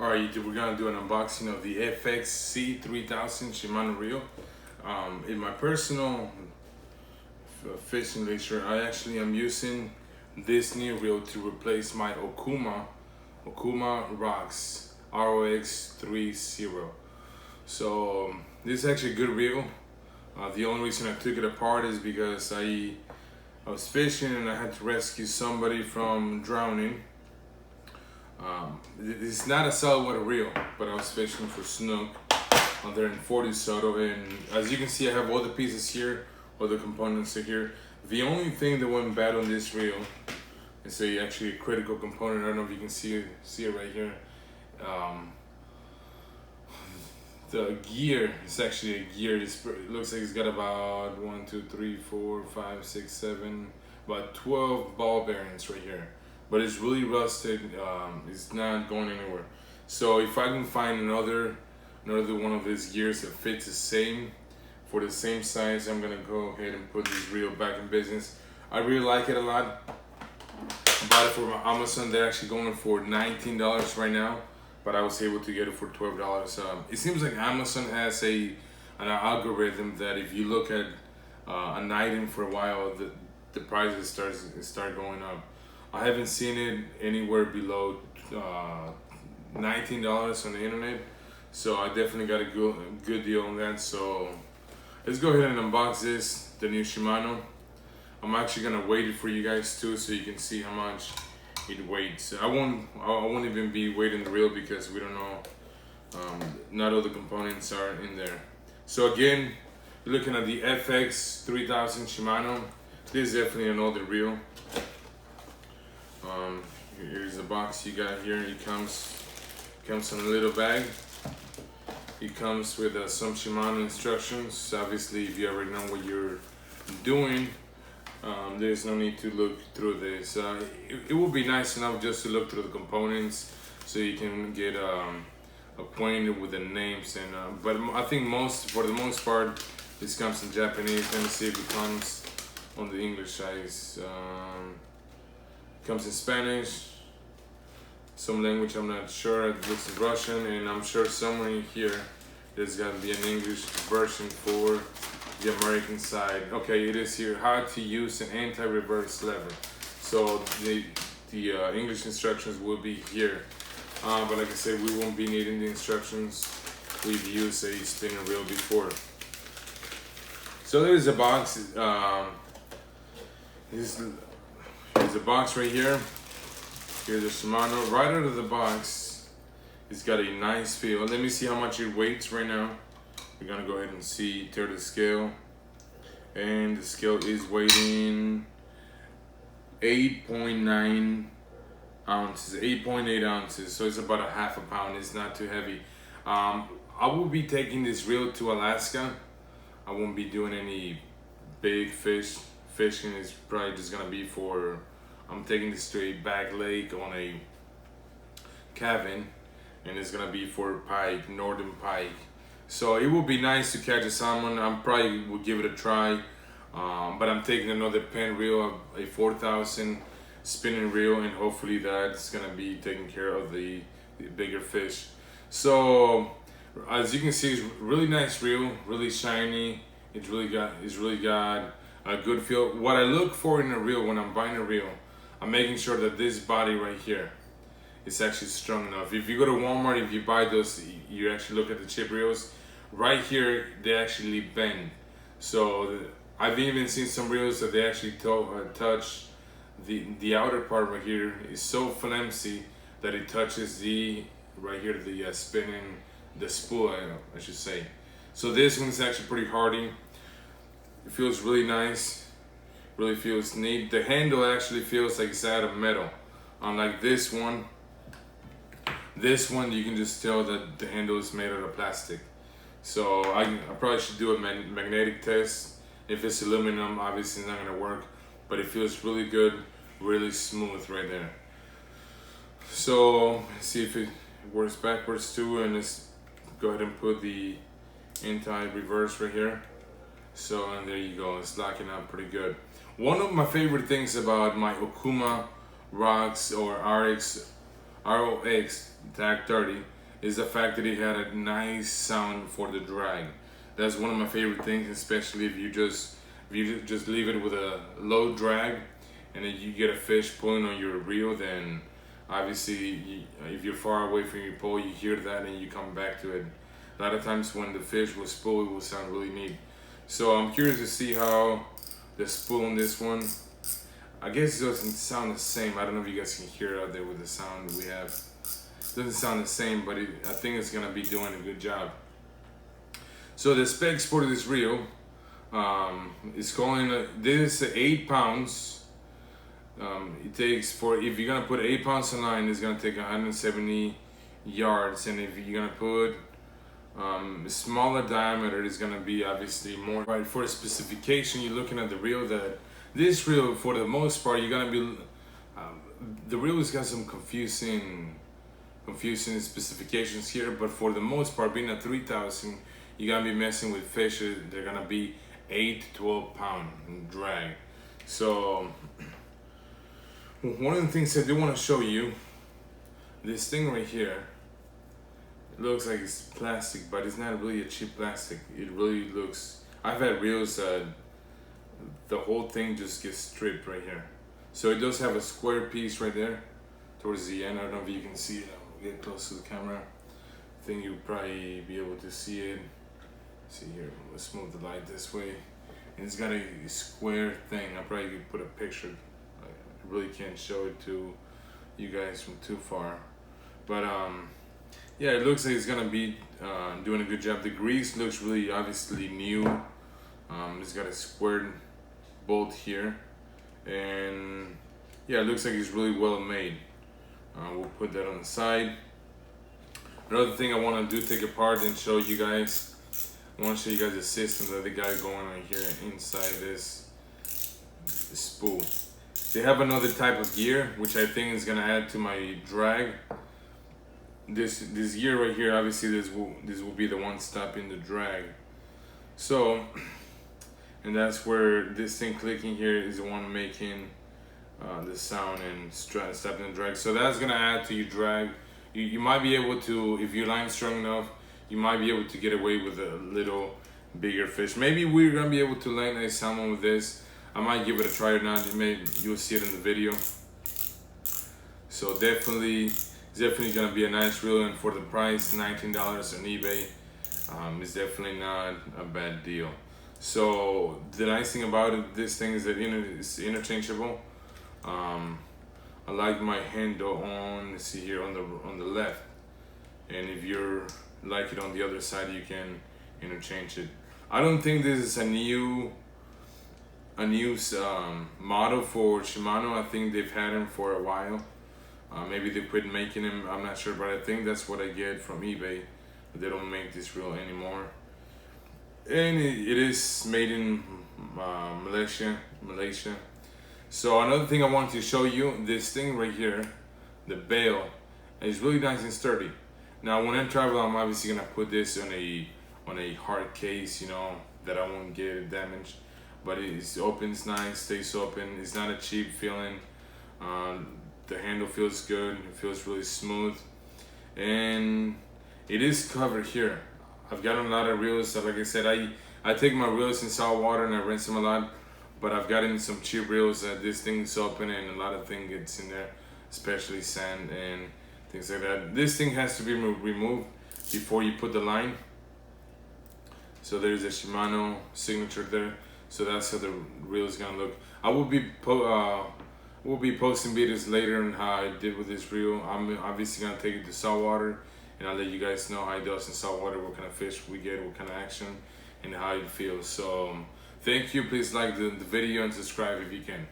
Alright YouTube, we're gonna do an unboxing of the FX C3000 Shimano reel. In my personal fishing lecture, I actually am using this new reel to replace my Okuma Rocks ROX 30. So this is actually a good reel. The only reason I took it apart is because I was fishing and I had to rescue somebody from drowning. It's not a saltwater reel, but I was fishing for snook there in Fort Soto, and as you can see, I have all the pieces here, all the components are here. The only thing that went bad on this reel is actually a critical component. I don't know if you can see it right here. The gear is actually a gear. It looks like it's got about 1, 2, 3, 4, 5, 6, 7, about 12 ball bearings right here. But it's really rusted. It's not going anywhere. So if I can find another one of these gears that fits the same, for the same size, I'm gonna go ahead and put this reel back in business. I really like it a lot. I bought it from Amazon. They're actually going for $19 right now, but I was able to get it for $12. It seems like Amazon has an algorithm that if you look at an item for a while, the prices start going up. I haven't seen it anywhere below $19 on the internet, so I definitely got a good deal on that. So let's go ahead and unbox this, the new Shimano. I'm actually gonna weight it for you guys too, so you can see how much it weighs. I won't even be weighting the reel because we don't know. Not all the components are in there. So again, you're looking at the FX 3000 Shimano. This is definitely an older reel. Here's the box you got here. It comes in a little bag. It comes with some Shimano instructions. Obviously, if you already know what you're doing, there's no need to look through this. It would be nice enough just to look through the components so you can get acquainted with the names. And but I think for the most part, this comes in Japanese. Let me see if it comes on the English side. Comes in Spanish, some language I'm not sure. It looks in Russian, and I'm sure somewhere in here there's got to be an English version for the American side. Okay, it is here. How to use an anti-reverse lever. So the English instructions will be here, but like I said, we won't be needing the instructions. We've used a spinning reel before. So there's a box. There's a box right here. Here's the Shimano. Right out of the box, it's got a nice feel. Let me see how much it weighs right now. We're gonna go ahead and tear the scale. And the scale is weighing 8.9 ounces, 8.8 ounces. So it's about a half a pound. It's not too heavy. I will be taking this reel to Alaska. I won't be doing any big fishing. Is probably just gonna be for, I'm taking this to a back lake on a cabin, and it's gonna be for pike, northern pike. So it would be nice to catch a salmon. I probably would give it a try, but I'm taking another pen reel, a 4000 spinning reel, and hopefully that's gonna be taking care of the bigger fish. So as you can see, it's a really nice reel, really shiny. It's really got a good feel. What I look for in a reel when I'm buying a reel, I'm making sure that this body right here is actually strong enough. If you go to Walmart, if you buy those, you actually look at the chip reels. Right here, they actually bend. So I've even seen some reels that they actually touch the outer part right here is so flimsy that it touches right here the spinning, the spool, I should say. So this one's actually pretty hardy. It feels really nice, really feels neat. The handle actually feels like it's out of metal. Unlike this one you can just tell that the handle is made out of plastic. So I probably should do a magnetic test. If it's aluminum, obviously it's not gonna work, but it feels really good, really smooth right there. So let's see if it works backwards too, and let's go ahead and put the anti-reverse right here. So, and there you go, it's locking up pretty good. One of my favorite things about my Okuma Rocks or ROX Tag 30 is the fact that it had a nice sound for the drag. That's one of my favorite things, especially if you just leave it with a low drag and then you get a fish pulling on your reel. Then obviously if you're far away from your pole, you hear that and you come back to it. A lot of times when the fish will spool, it will sound really neat. So I'm curious to see how the spool on this one, I guess it doesn't sound the same. I don't know if you guys can hear it out there with the sound we have. It doesn't sound the same, but I think it's gonna be doing a good job. So the specs for this reel is calling, this is 8 pounds. It takes, for if you're gonna put 8 pounds on line, it's gonna take 170 yards, and if you're gonna put smaller diameter, is gonna be obviously more. Right, for the specification, you're looking at the reel. That this reel, for the most part, you're gonna be the reel has got some confusing specifications here, but for the most part, being a 3000, you're gonna be messing with fish. They're gonna be 8 to 12 pound in drag. So one of the things I do want to show you, this thing right here, it looks like it's plastic, but it's not really a cheap plastic. It really looks, I've had reels that the whole thing just gets stripped right here. So it does have a square piece right there towards the end. I don't know if you can see it. I'll get close to the camera. I think you'll probably be able to see it. See here, let's move the light this way. And it's got a square thing. I probably could put a picture. I really can't show it to you guys from too far. But yeah, it looks like it's gonna be doing a good job. The grease looks really obviously new. It's got a squared bolt here, and yeah, it looks like it's really well made. We'll put that on the side. Another thing I want to do, take apart and show you guys. I want to show you guys the system that they got going on here inside this spool. They have another type of gear, which I think is gonna add to my drag. This gear right here, obviously this will be the one stopping the drag. So, and that's where this thing clicking here is the one making the sound and stopping the drag. So that's gonna add to your drag. You might be able to, if your line's strong enough, you might be able to get away with a little bigger fish. Maybe we're gonna be able to land a salmon with this. I might give it a try or not. You'll see it in the video. So definitely gonna be a nice reel, and for the price, $19 on eBay, it's definitely not a bad deal. So the nice thing about this thing is that it's interchangeable. I like my handle on, let's see here, on the left, and if you're like it on the other side, you can interchange it. I don't think this is a new model for Shimano. I think they've had them for a while. Maybe they quit making them, I'm not sure, but I think that's what I get from eBay. They don't make this reel anymore. And it is made in Malaysia. So another thing I wanted to show you, this thing right here, the bail, is really nice and sturdy. Now when I travel, I'm obviously gonna put this on a hard case, you know, that I won't get damaged. But it opens nice, stays open. It's not a cheap feeling. The handle feels good. It feels really smooth, and it is covered here. I've gotten a lot of reels. So like I said, I take my reels in salt water and I rinse them a lot. But I've gotten some cheap reels that this thing's open and a lot of things gets in there, especially sand and things like that. This thing has to be removed before you put the line. So there's a Shimano signature there. So that's how the reel is gonna look. I will be posting videos later on how I did with this reel. I'm obviously gonna take it to saltwater, and I'll let you guys know how it does in saltwater, what kind of fish we get, what kind of action, and how it feels. So thank you. Please like the video and subscribe if you can.